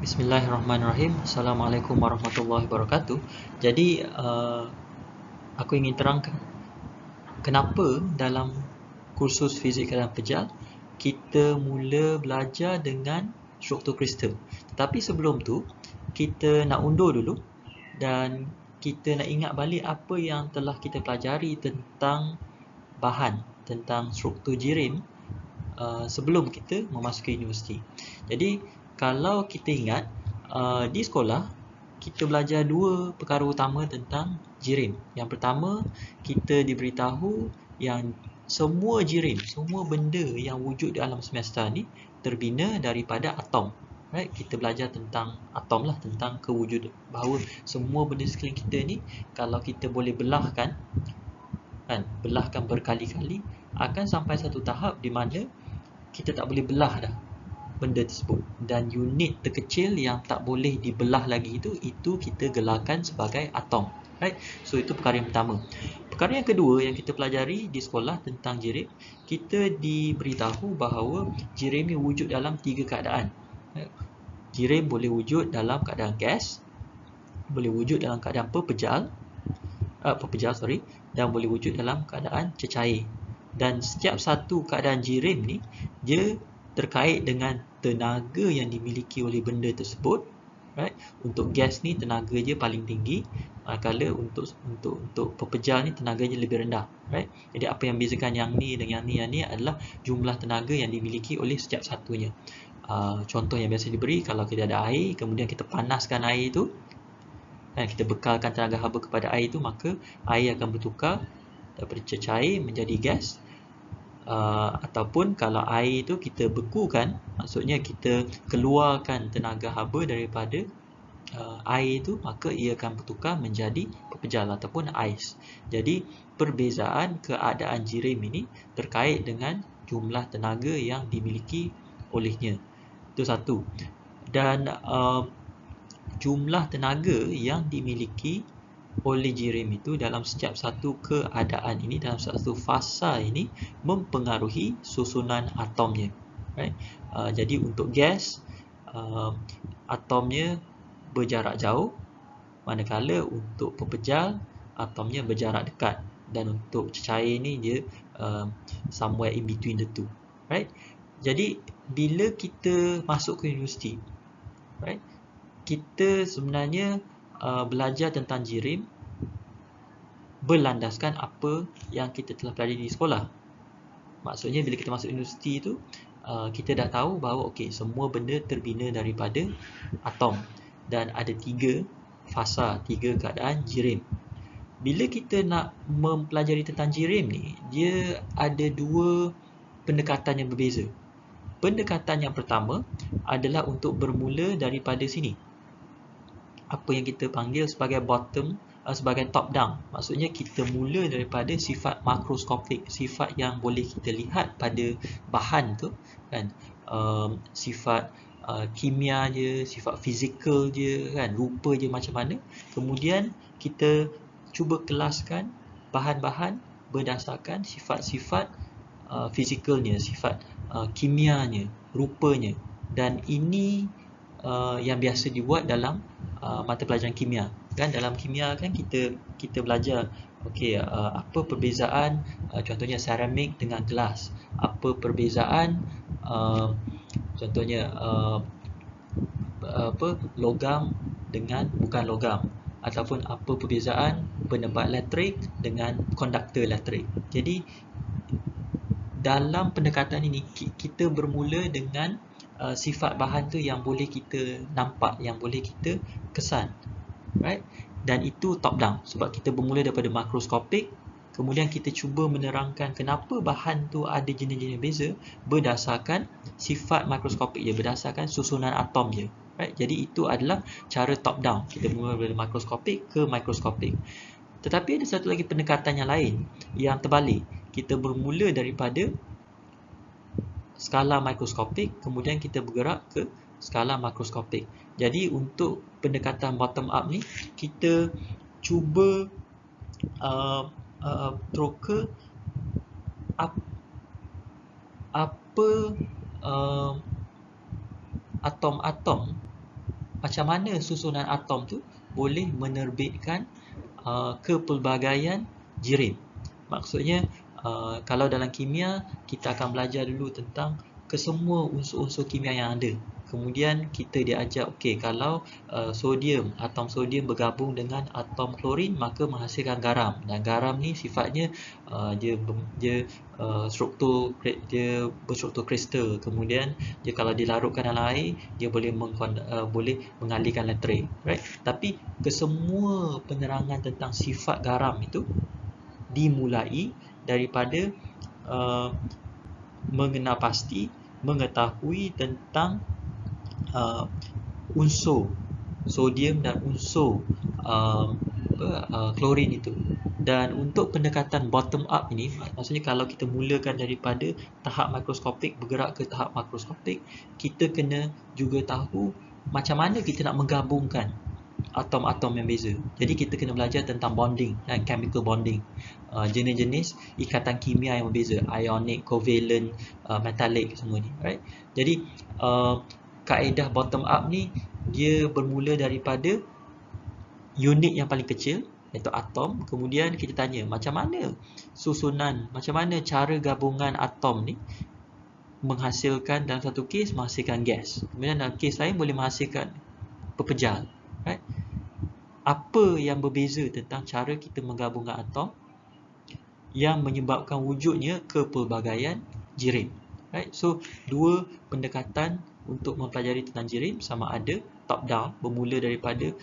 Bismillahirrahmanirrahim. Assalamualaikum warahmatullahi wabarakatuh. Jadi, aku ingin terangkan kenapa dalam kursus fizik keadaan pejal kita mula belajar dengan struktur kristal. Tetapi sebelum tu, kita nak undur dulu dan kita nak ingat balik apa yang telah kita pelajari tentang bahan, tentang struktur jirim sebelum kita memasuki universiti. Jadi, kalau kita ingat, di sekolah kita belajar dua perkara utama tentang jirim. Yang pertama, kita diberitahu yang semua jirim, semua benda yang wujud di alam semesta ni terbina daripada atom. Right? Kita belajar tentang atom lah, tentang kewujudan, bahawa semua benda sekeliling kita ni kalau kita boleh belahkan berkali-kali, akan sampai satu tahap di mana kita tak boleh belah dah benda tersebut, dan unit terkecil yang tak boleh dibelah lagi itu kita gelarkan sebagai atom. Right? So itu perkara yang pertama. Perkara yang kedua yang kita pelajari di sekolah tentang jirim, kita diberitahu bahawa jirim ni wujud dalam tiga keadaan. Right? Jirim boleh wujud dalam keadaan gas, boleh wujud dalam keadaan pepejal, dan boleh wujud dalam keadaan cecair. Dan setiap satu keadaan jirim ni dia terkait dengan tenaga yang dimiliki oleh benda tersebut. Right? Untuk gas ni tenaga dia paling tinggi, manakala untuk pepejal ni tenaga dia lebih rendah. Right? Jadi apa yang bezakan yang ni dengan yang ni adalah jumlah tenaga yang dimiliki oleh setiap satunya. Contoh yang biasa diberi, kalau kita ada air, kemudian kita panaskan air itu, dan kita bekalkan tenaga haba kepada air itu, maka air akan bertukar daripada cecair menjadi gas. Ataupun kalau air itu kita bekukan, maksudnya kita keluarkan tenaga haba daripada air itu, maka ia akan bertukar menjadi pepejal ataupun ais. Jadi perbezaan keadaan jirim ini terkait dengan jumlah tenaga yang dimiliki olehnya. Itu satu. Dan jumlah tenaga yang dimiliki oleh jirim itu dalam setiap satu keadaan ini, dalam satu fasa ini, mempengaruhi susunan atomnya. Right? Jadi untuk gas, atomnya berjarak jauh, manakala untuk pepejal atomnya berjarak dekat, dan untuk cecair ni dia somewhere in between the two. Right? Jadi bila kita masuk ke universiti, right, kita sebenarnya belajar tentang jirim berlandaskan apa yang kita telah pelajari di sekolah. Maksudnya bila kita masuk universiti tu, kita dah tahu bahawa okey, semua benda terbina daripada atom, dan ada tiga fasa, tiga keadaan jirim. Bila kita nak mempelajari tentang jirim ni, dia ada dua pendekatan yang berbeza. Pendekatan yang pertama adalah untuk bermula daripada sini, apa yang kita panggil sebagai sebagai top down. Maksudnya kita mula daripada sifat makroskopik, sifat yang boleh kita lihat pada bahan tu, kan, sifat kimia je, sifat fizikal je, kan, rupa je macam mana. Kemudian kita cuba kelaskan bahan-bahan berdasarkan sifat-sifat fizikalnya, sifat kimianya, rupanya. Dan ini yang biasa dibuat dalam mata pelajaran kimia. Kan dalam kimia kan kita belajar okey, apa perbezaan contohnya seramik dengan gelas, apa perbezaan contohnya logam dengan bukan logam, ataupun apa perbezaan penebat elektrik dengan konduktor elektrik. Jadi dalam pendekatan ini kita bermula dengan sifat bahan tu yang boleh kita nampak, yang boleh kita kesan. Right? Dan itu top down, sebab kita bermula daripada makroskopik, kemudian kita cuba menerangkan kenapa bahan tu ada jenis-jenis beza berdasarkan sifat makroskopik dia, berdasarkan susunan atom dia. Right? Jadi itu adalah cara top down, kita bermula daripada makroskopik ke mikroskopik. Tetapi ada satu lagi pendekatan yang lain yang terbalik. Kita bermula daripada skala mikroskopik, kemudian kita bergerak ke skala makroskopik. Jadi untuk pendekatan bottom up ni, kita cuba teroka apa atom-atom macam mana susunan atom tu boleh menerbitkan kepelbagaian jirim. Maksudnya kalau dalam kimia kita akan belajar dulu tentang kesemua unsur-unsur kimia yang ada. Kemudian kita diajar okey, kalau sodium, atom sodium bergabung dengan atom klorin maka menghasilkan garam, dan garam ni sifatnya dia dia berstruktur kristal. Kemudian dia kalau dilarutkan dalam air dia boleh mengalirkan elektrik, right? Tapi kesemua penerangan tentang sifat garam itu dimulai daripada mengenal pasti mengetahui tentang unsur sodium dan unsur klorin itu. Dan untuk pendekatan bottom up ini, maksudnya kalau kita mulakan daripada tahap mikroskopik bergerak ke tahap makroskopik, kita kena juga tahu macam mana kita nak menggabungkan atom-atom yang beza. Jadi kita kena belajar tentang bonding dan chemical bonding, jenis-jenis ikatan kimia yang berbeza, ionic, covalent, metallic, semua ni, right? Jadi kaedah bottom up ni dia bermula daripada unit yang paling kecil iaitu atom. Kemudian kita tanya macam mana susunan, macam mana cara gabungan atom ni menghasilkan, dalam satu kes menghasilkan gas, kemudian dalam kes lain boleh menghasilkan pepejal, right? Apa yang berbeza tentang cara kita menggabungkan atom yang menyebabkan wujudnya kepelbagaian jirim, right? So dua pendekatan untuk mempelajari tentang jirim, sama ada top down, bermula daripada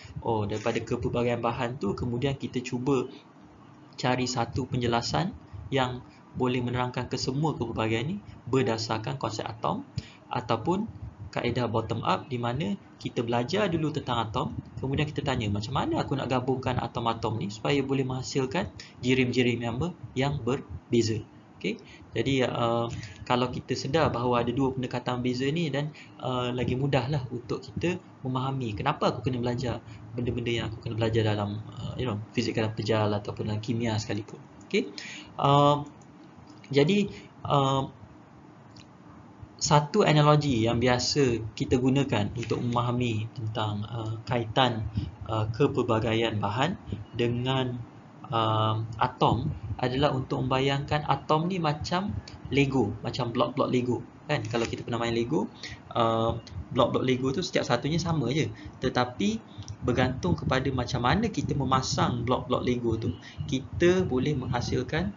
kepelbagaian bahan tu, kemudian kita cuba cari satu penjelasan yang boleh menerangkan kesemua kepelbagaian ni berdasarkan konsep atom, ataupun kaedah bottom up di mana kita belajar dulu tentang atom, kemudian kita tanya macam mana aku nak gabungkan atom-atom ni supaya boleh menghasilkan jirim-jirim yang berbeza. Okay? Jadi kalau kita sedar bahawa ada dua pendekatan beza ni, dan lagi mudahlah untuk kita memahami kenapa aku kena belajar benda-benda yang aku kena belajar dalam fizik dalam pejal ataupun dalam kimia sekalipun. Okay? Jadi satu analogi yang biasa kita gunakan untuk memahami tentang kaitan kepelbagaian bahan dengan atom adalah untuk membayangkan atom ni macam Lego, macam blok-blok Lego, kan? Kalau kita pernah main Lego, blok-blok Lego tu setiap satunya sama je, tetapi bergantung kepada macam mana kita memasang blok-blok Lego tu, kita boleh menghasilkan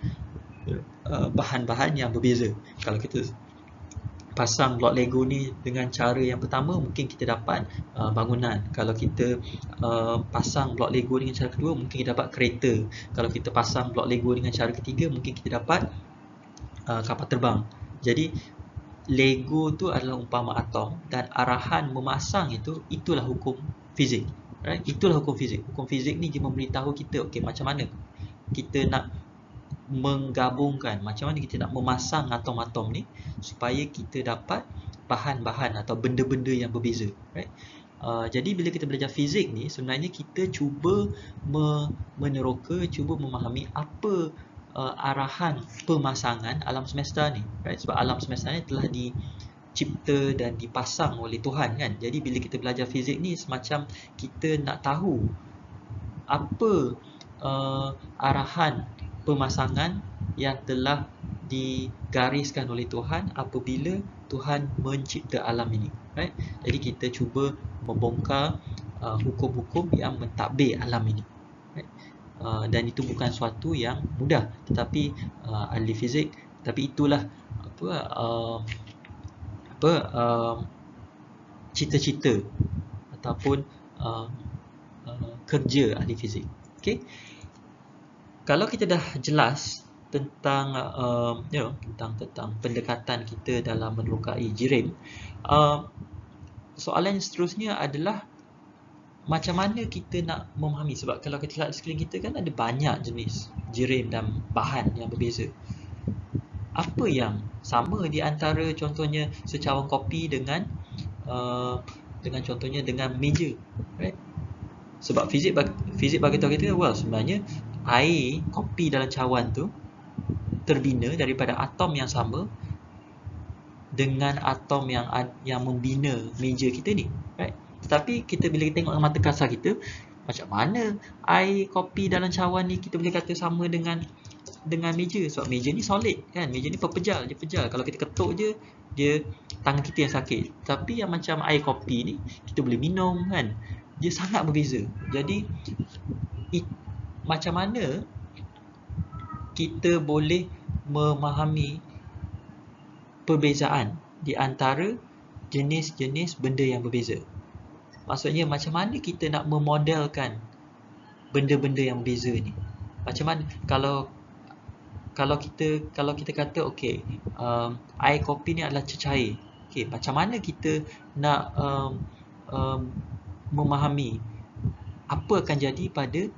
bahan-bahan yang berbeza. Kalau kita pasang blok Lego ni dengan cara yang pertama, mungkin kita dapat bangunan. Kalau kita pasang blok Lego dengan cara kedua, mungkin kita dapat kereta. Kalau kita pasang blok Lego dengan cara ketiga, mungkin kita dapat kapal terbang. Jadi Lego tu adalah umpama atom, dan arahan memasang itulah hukum fizik, right? Itulah hukum fizik. Hukum fizik ni dia memberitahu kita okey, macam mana kita nak menggabungkan, macam mana kita nak memasang atom-atom ni supaya kita dapat bahan-bahan atau benda-benda yang berbeza, right? Jadi bila kita belajar fizik ni, sebenarnya kita cuba meneroka, cuba memahami apa arahan pemasangan alam semesta ni, right? Sebab alam semesta ni telah dicipta dan dipasang oleh Tuhan, kan? Jadi bila kita belajar fizik ni, semacam kita nak tahu apa arahan pemasangan yang telah digariskan oleh Tuhan apabila Tuhan mencipta alam ini, right? Jadi kita cuba membongkar hukum-hukum yang mentadbir alam ini, right? Dan itu bukan suatu yang mudah, tetapi ahli fizik, tapi itulah cita-cita ataupun kerja ahli fizik. Okay? Kalau kita dah jelas tentang tentang pendekatan kita dalam menerokai jirim, soalan yang seterusnya adalah macam mana kita nak memahami, sebab kalau kita lihat sekeliling kita kan ada banyak jenis jirim dan bahan yang berbeza. Apa yang sama di antara contohnya secawan kopi dengan contohnya dengan meja, right? Sebab fizik bagi tahu kita, sebenarnya air kopi dalam cawan tu terbina daripada atom yang sama dengan atom yang membina meja kita ni, right? Tetapi kita bila kita tengok dengan mata kasar kita, macam mana air kopi dalam cawan ni kita boleh kata sama dengan meja? Sebab meja ni solid kan, meja ni pepejal, dia pejal. Kalau kita ketuk je, dia tangan kita yang sakit. Tapi yang macam air kopi ni kita boleh minum kan, dia sangat berbeza. Jadi macam mana kita boleh memahami perbezaan di antara jenis-jenis benda yang berbeza? Maksudnya macam mana kita nak memodelkan benda-benda yang berbeza ni? Macam mana kalau kita kata okey, air kopi ni adalah cecair. Okey, macam mana kita nak memahami apa akan jadi pada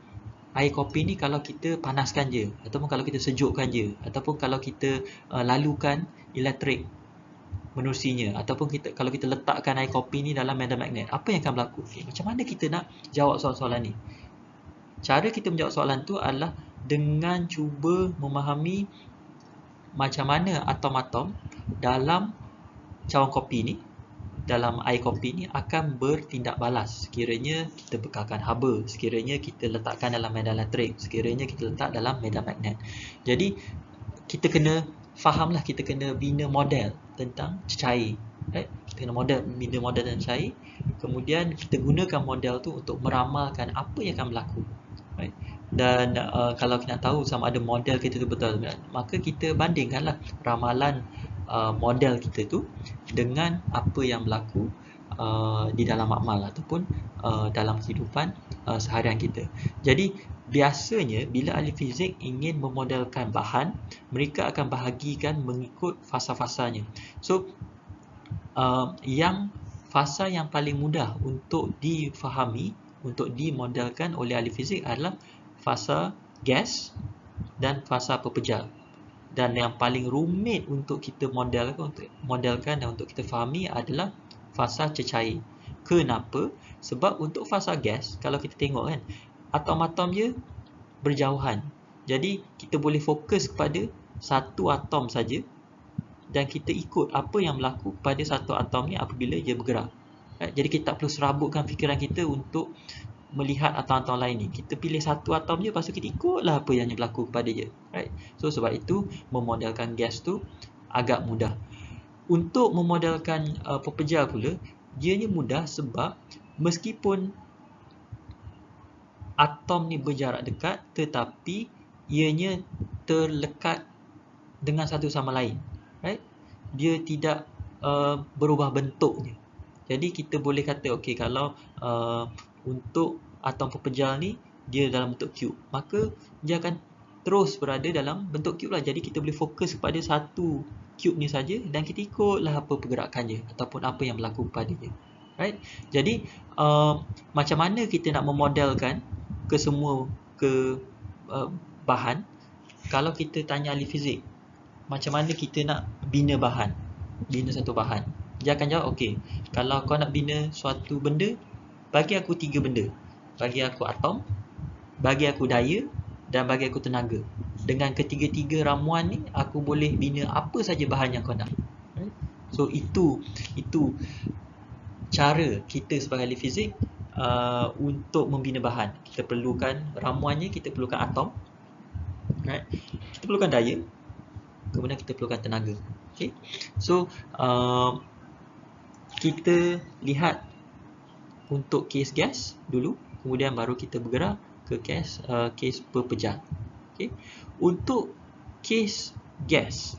air kopi ni kalau kita panaskan je, ataupun kalau kita sejukkan je, ataupun kalau kita lalukan elektrik menerusinya, ataupun kalau kita letakkan air kopi ni dalam medan magnet, apa yang akan berlaku? Okay, macam mana kita nak jawab soalan-soalan ni? Cara kita menjawab soalan tu adalah dengan cuba memahami macam mana atom-atom dalam cawan kopi ni, dalam air kopi ni akan bertindak balas sekiranya kita bekalkan haba, sekiranya kita letakkan dalam medan elektrik, sekiranya kita letak dalam medan magnet. Jadi kita kena fahamlah, kita kena bina model tentang cecair, right? Kita kena bina model tentang cecair, kemudian kita gunakan model tu untuk meramalkan apa yang akan berlaku, right? Dan kalau kita nak tahu sama ada model kita tu betul, maka kita bandingkanlah ramalan model kita tu dengan apa yang berlaku di dalam amal ataupun dalam kehidupan seharian kita. Jadi biasanya bila ahli fizik ingin memodelkan bahan, mereka akan bahagikan mengikut fasa-fasanya. So fasa yang paling mudah untuk difahami, untuk dimodelkan oleh ahli fizik adalah fasa gas dan fasa pepejal. Dan yang paling rumit untuk kita modelkan dan untuk kita fahami adalah fasa cecair. Kenapa? Sebab untuk fasa gas, kalau kita tengok kan, atom-atom je berjauhan. Jadi kita boleh fokus kepada satu atom saja dan kita ikut apa yang berlaku pada satu atom ni apabila dia bergerak. Jadi kita tak perlu serabutkan fikiran kita untuk melihat atom-atom lain ni. Kita pilih satu atom je, lepas tu kita ikutlah apa yang berlaku kepada dia, right? So sebab itu memodelkan gas tu agak mudah. Untuk memodelkan pepejal pula, dianya mudah sebab meskipun atom ni berjarak dekat, tetapi ianya terlekat dengan satu sama lain, right? Dia tidak berubah bentuknya. Jadi kita boleh kata okey, kalau untuk atom pepejal ni dia dalam bentuk cube, maka dia akan terus berada dalam bentuk cube lah. Jadi kita boleh fokus kepada satu cube ni saja dan kita ikutlah apa pergerakannya ataupun apa yang berlaku pada dia, right? Jadi macam mana kita nak memodelkan bahan? Kalau kita tanya ahli fizik, macam mana kita nak bina satu bahan, dia akan jawab, okey, kalau kau nak bina suatu benda, bagi aku 3 benda. Bagi aku atom, bagi aku daya dan bagi aku tenaga. Dengan ketiga-tiga ramuan ni, aku boleh bina apa saja bahan yang kau nak. Right? So itu cara kita sebagai ahli fizik untuk membina bahan. Kita perlukan ramuannya, kita perlukan atom, right? Kita perlukan daya, kemudian kita perlukan tenaga. Okay? So kita lihat untuk kes gas dulu, kemudian baru kita bergerak ke kes pepejal. Okay. Untuk kes gas,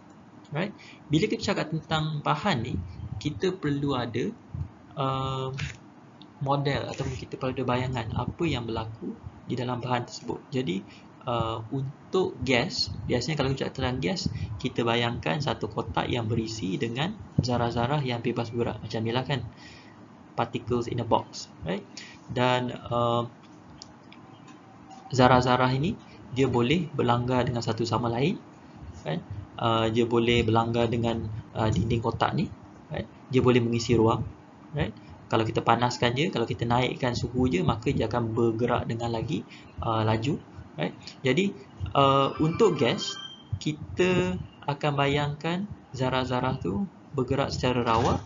right? Bila kita cakap tentang bahan ni, kita perlu ada model ataupun kita perlu ada bayangan apa yang berlaku di dalam bahan tersebut. Jadi untuk gas, biasanya kalau kita cakap tentang gas, kita bayangkan satu kotak yang berisi dengan zarah-zarah yang bebas bergerak, macam inilah kan, particles in a box, right? Dan zarah-zarah ini dia boleh berlanggar dengan satu sama lain, right? Dia boleh berlanggar dengan dinding kotak ni, right? Dia boleh mengisi ruang, right? Kalau kita panaskan je, kalau kita naikkan suhu je, maka dia akan bergerak dengan lagi laju, right? Jadi untuk gas, kita akan bayangkan zarah-zarah tu bergerak secara rawat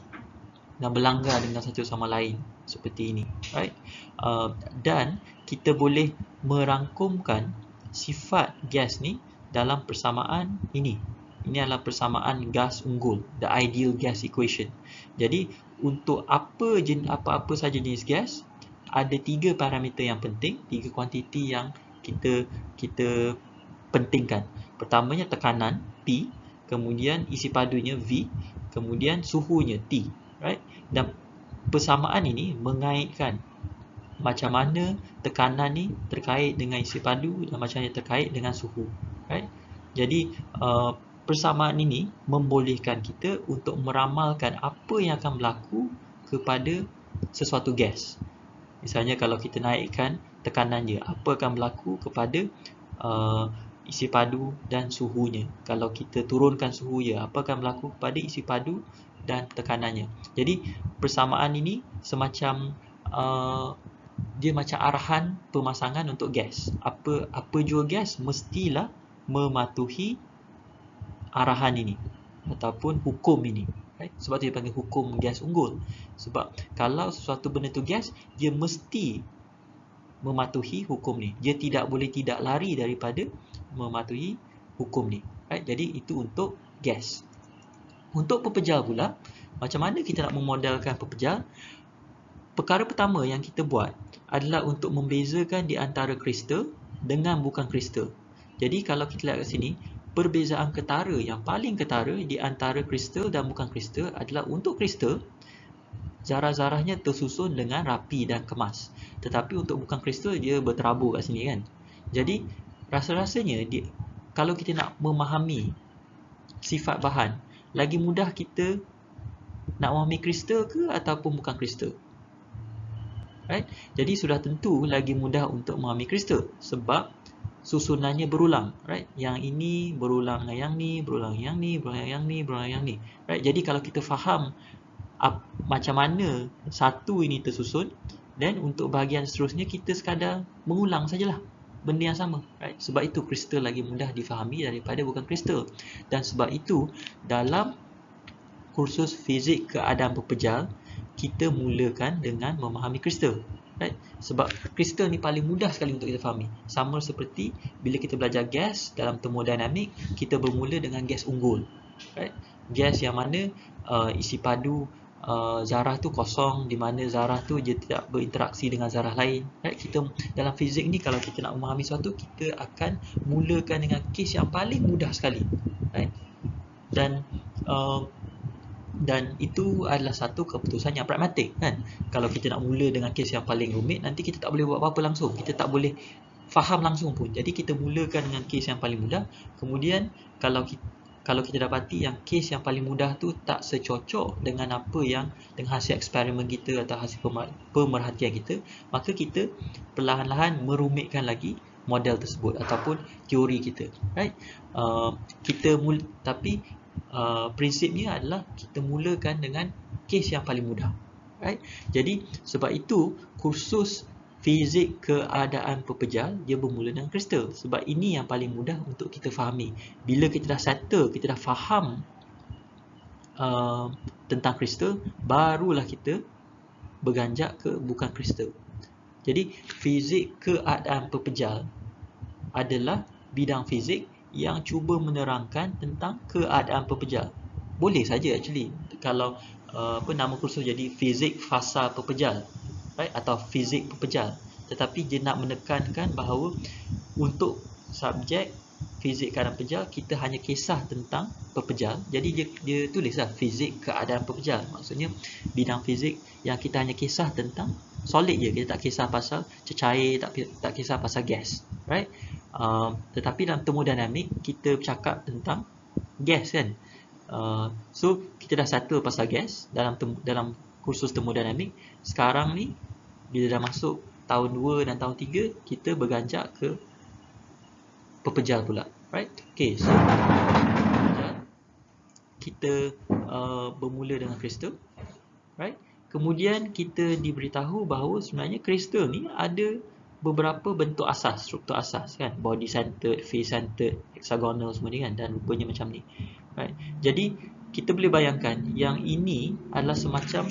dan berlanggar dengan satu sama lain seperti ini, right? Dan kita boleh merangkumkan sifat gas ni dalam persamaan ini. Ini adalah persamaan gas unggul, the ideal gas equation. Jadi untuk apa-apa saja jenis gas, ada 3 parameter yang penting, 3 kuantiti yang kita pentingkan. Pertamanya tekanan P, kemudian isi padunya V, kemudian suhunya T, right? Dan persamaan ini mengaitkan macam mana tekanan ni terkait dengan isi padu dan macam mana terkait dengan suhu, right? Jadi persamaan ini membolehkan kita untuk meramalkan apa yang akan berlaku kepada sesuatu gas. Misalnya kalau kita naikkan tekanan dia, apa akan berlaku kepada isi padu dan suhunya. Kalau kita turunkan suhu dia, apa akan berlaku kepada isi padu dan tekanannya. Jadi persamaan ini semacam dia macam arahan pemasangan untuk gas. Apa jua gas mestilah mematuhi arahan ini ataupun hukum ini. Right? Sebab tu dia panggil hukum gas unggul. Sebab kalau sesuatu benda tu gas, dia mesti mematuhi hukum ni. Dia tidak boleh tidak lari daripada mematuhi hukum ni. Right? Jadi itu untuk gas. Untuk pepejal pula, macam mana kita nak memodelkan pepejal? Perkara pertama yang kita buat adalah untuk membezakan di antara kristal dengan bukan kristal. Jadi kalau kita lihat kat sini, perbezaan ketara yang paling ketara di antara kristal dan bukan kristal adalah untuk kristal, zarah-zarahnya tersusun dengan rapi dan kemas. Tetapi untuk bukan kristal, dia berterabur kat sini kan. Jadi rasa-rasanya kalau kita nak memahami sifat bahan, lagi mudah kita nak memahami kristal ke ataupun bukan kristal. Right? Jadi sudah tentu lagi mudah untuk memahami kristal sebab susunannya berulang, right? Yang ini berulang dengan yang ni, berulang yang ni, berulang yang ni, berulang yang ni. Right? Jadi kalau kita faham macam mana satu ini tersusun, dan untuk bahagian seterusnya kita sekadar mengulang sajalah benda yang sama, right? Sebab itu kristal lagi mudah difahami daripada bukan kristal. Dan sebab itu dalam kursus fizik keadaan pepejal, kita mulakan dengan memahami kristal. Right? Sebab kristal ni paling mudah sekali untuk kita fahami. Sama seperti bila kita belajar gas dalam termodinamik, kita bermula dengan gas unggul. Right? Gas yang mana isi padu zarah tu kosong, di mana zarah tu dia tidak berinteraksi dengan zarah lain. Right? Kita dalam fizik ni kalau kita nak memahami sesuatu, kita akan mulakan dengan kes yang paling mudah sekali. Right? Dan itu adalah satu keputusan yang pragmatik kan. Kalau kita nak mula dengan kes yang paling rumit, nanti kita tak boleh buat apa-apa langsung. Kita tak boleh faham langsung pun. Jadi kita mulakan dengan kes yang paling mudah. Kemudian kalau kita dapati yang kes yang paling mudah tu tak secocok dengan dengan hasil eksperimen kita atau hasil pemerhatian kita, maka kita perlahan-lahan merumitkan lagi model tersebut ataupun teori kita, right? Tapi prinsipnya adalah kita mulakan dengan kes yang paling mudah, right? Jadi sebab itu kursus fizik keadaan pepejal dia bermula dengan kristal, sebab ini yang paling mudah untuk kita fahami. Bila kita dah settle, kita dah faham tentang kristal, barulah kita berganjak ke bukan kristal. Jadi fizik keadaan pepejal adalah bidang fizik yang cuba menerangkan tentang keadaan pepejal. Boleh saja actually kalau nama kursus jadi fizik fasa pepejal, right? Atau fizik pepejal. Tetapi dia nak menekankan bahawa untuk subjek fizik keadaan pepejal, kita hanya kisah tentang pepejal. Jadi dia tulislah fizik keadaan pepejal. Maksudnya bidang fizik yang kita hanya kisah tentang solid je. Kita tak kisah pasal cecair, tak kisah pasal gas, right? Tetapi dalam termodinamik kita bercakap tentang gas kan. So kita dah settle pasal gas dalam kursus termodinamik. Sekarang ni bila dah masuk tahun 2 dan tahun 3, kita berganjak ke pepejal pula, right? Okay, so kita bermula dengan kristal, right? Kemudian kita diberitahu bahawa sebenarnya kristal ni ada beberapa bentuk asas, struktur asas kan, body centered, face centered, hexagonal semua ni kan, dan rupanya macam ni, right? Jadi kita boleh bayangkan yang ini adalah semacam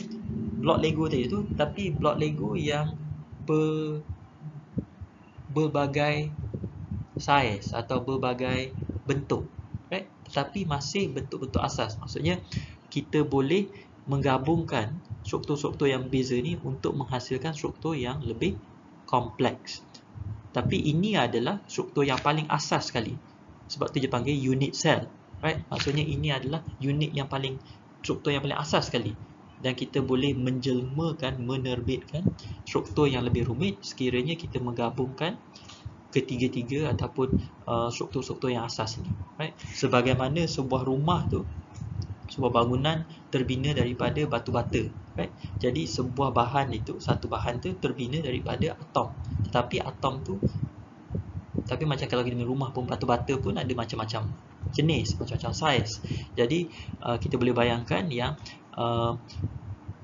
blok Lego tadi tu, tapi blok Lego yang berbagai saiz atau berbagai bentuk, right? Tetapi masih bentuk-bentuk asas. Maksudnya kita boleh menggabungkan struktur-struktur yang berbeza ni untuk menghasilkan struktur yang lebih kompleks. Tapi ini adalah struktur yang paling asas sekali. Sebab tu dia panggil unit cell, right? Maksudnya ini adalah unit yang paling, struktur yang paling asas sekali. Dan kita boleh menjelmakan, menerbitkan struktur yang lebih rumit sekiranya kita menggabungkan ketiga-tiga ataupun struktur-struktur yang asas ini, right? Sebagaimana sebuah rumah tu, sebuah bangunan terbina daripada batu bata, right? Jadi sebuah bahan itu, satu bahan tu terbina daripada atom. Tetapi atom tu, tapi macam kalau kita rumah pun, batu bata pun ada macam-macam jenis, macam-macam saiz. Jadi kita boleh bayangkan yang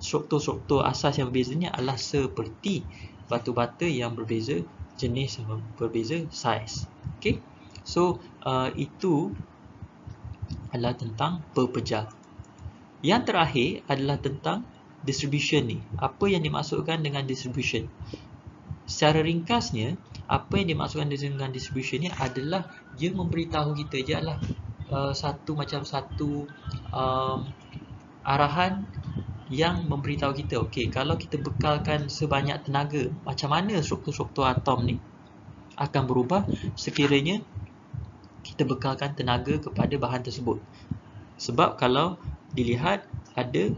struktur-struktur asas yang berbeza ni adalah seperti batu bata yang berbeza jenis, berbeza saiz. Okay, so itu adalah tentang pepejal. Yang terakhir adalah tentang distribution ni. Apa yang dimaksudkan dengan distribution? Secara ringkasnya, apa yang dimaksudkan dengan distribution ni adalah dia memberitahu kita, dia adalah satu arahan yang memberitahu kita, okey, kalau kita bekalkan sebanyak tenaga, macam mana struktur-struktur atom ni akan berubah sekiranya kita bekalkan tenaga kepada bahan tersebut. Sebab kalau dilihat ada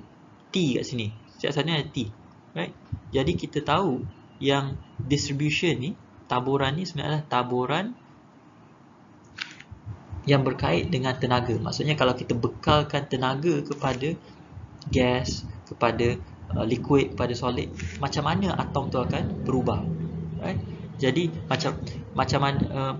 T kat sini, setiap sana ada T, right? Jadi kita tahu yang distribution ni, taburan ni sebenarnya adalah taburan yang berkait dengan tenaga. Maksudnya kalau kita bekalkan tenaga kepada gas, kepada liquid, kepada solid, macam mana atom tu akan berubah, right? Jadi macam mana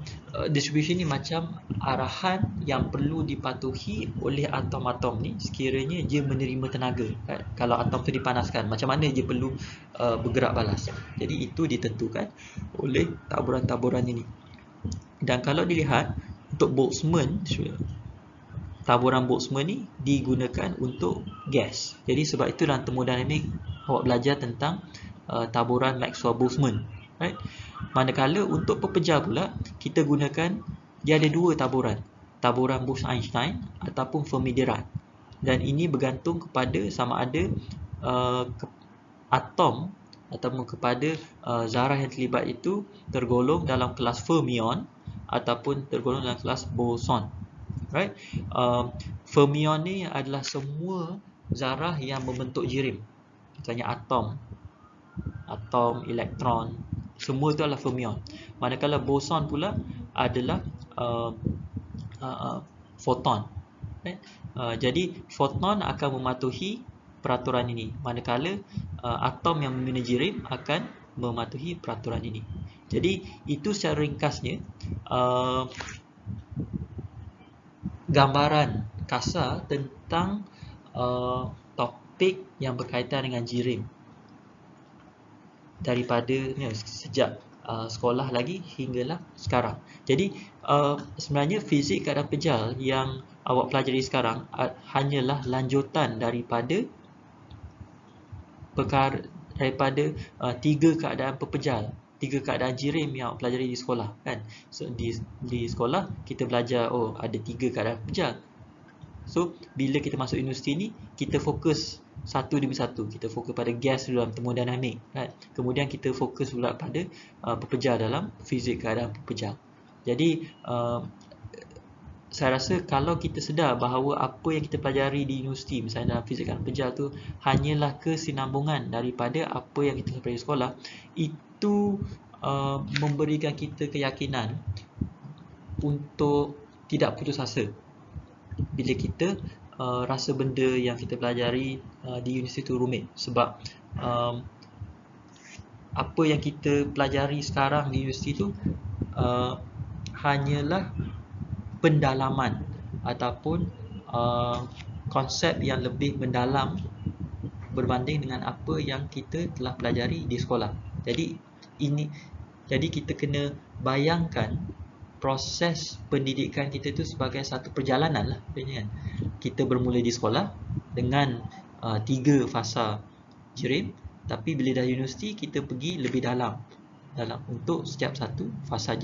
distribution ni macam arahan yang perlu dipatuhi oleh atom-atom ni sekiranya dia menerima tenaga, right? Kalau atom tu dipanaskan, macam mana dia perlu bergerak balas. Jadi itu ditentukan oleh taburan-taburan ini. Dan kalau dilihat untuk Boltzmann, taburan Boltzmann ni digunakan untuk gas. Jadi sebab itu dalam termodinamik awak belajar tentang taburan Maxwell-Boltzmann, right? Manakala untuk pepejal pula, kita gunakan, dia ada dua taburan, taburan Bose-Einstein ataupun Fermi-Dirac. Dan ini bergantung kepada sama ada atom ataupun kepada zarah yang terlibat itu tergolong dalam kelas fermion ataupun tergolong dalam kelas boson, right? Fermion ni adalah semua zarah yang membentuk jirim, misalnya atom, elektron, semua itu adalah fermion. Manakala boson pula adalah foton, right? Jadi foton akan mematuhi peraturan ini, manakala atom yang membina jirim akan mematuhi peraturan ini. Jadi itu secara ringkasnya gambaran kasar tentang topik yang berkaitan dengan jirim daripada sejak sekolah lagi hinggalah sekarang. Jadi sebenarnya fizik keadaan pejal yang awak pelajari sekarang hanyalah lanjutan daripada tiga keadaan pepejal, tiga keadaan jirim yang awak pelajari di sekolah, kan? So di sekolah kita belajar ada tiga keadaan pepejal. So bila kita masuk universiti ni, kita fokus satu demi satu. Kita fokus pada gas dalam termodinamik, kan? Kemudian kita fokus pula pada pepejal dalam fizik keadaan pepejal. Jadi saya rasa kalau kita sedar bahawa apa yang kita pelajari di universiti, misalnya dalam fizik keadaan pepejal tu hanyalah kesinambungan daripada apa yang kita pelajari di sekolah, itu memberikan kita keyakinan untuk tidak putus asa bila kita rasa benda yang kita pelajari di universiti itu rumit. Sebab apa yang kita pelajari sekarang di universiti itu hanyalah pendalaman ataupun konsep yang lebih mendalam berbanding dengan apa yang kita telah pelajari di sekolah. Jadi kita kena bayangkan proses pendidikan kita itu sebagai satu perjalanan lah, kan? kita bermula di sekolah dengan 3 fasa JIRIM, tapi bila dah universiti kita pergi lebih dalam untuk setiap satu fasa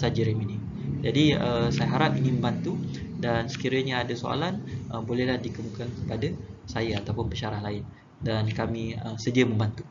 JIRIM ini. Jadi saya harap ini membantu, dan sekiranya ada soalan bolehlah dikemukakan kepada saya ataupun pensyarah lain, dan kami sedia membantu.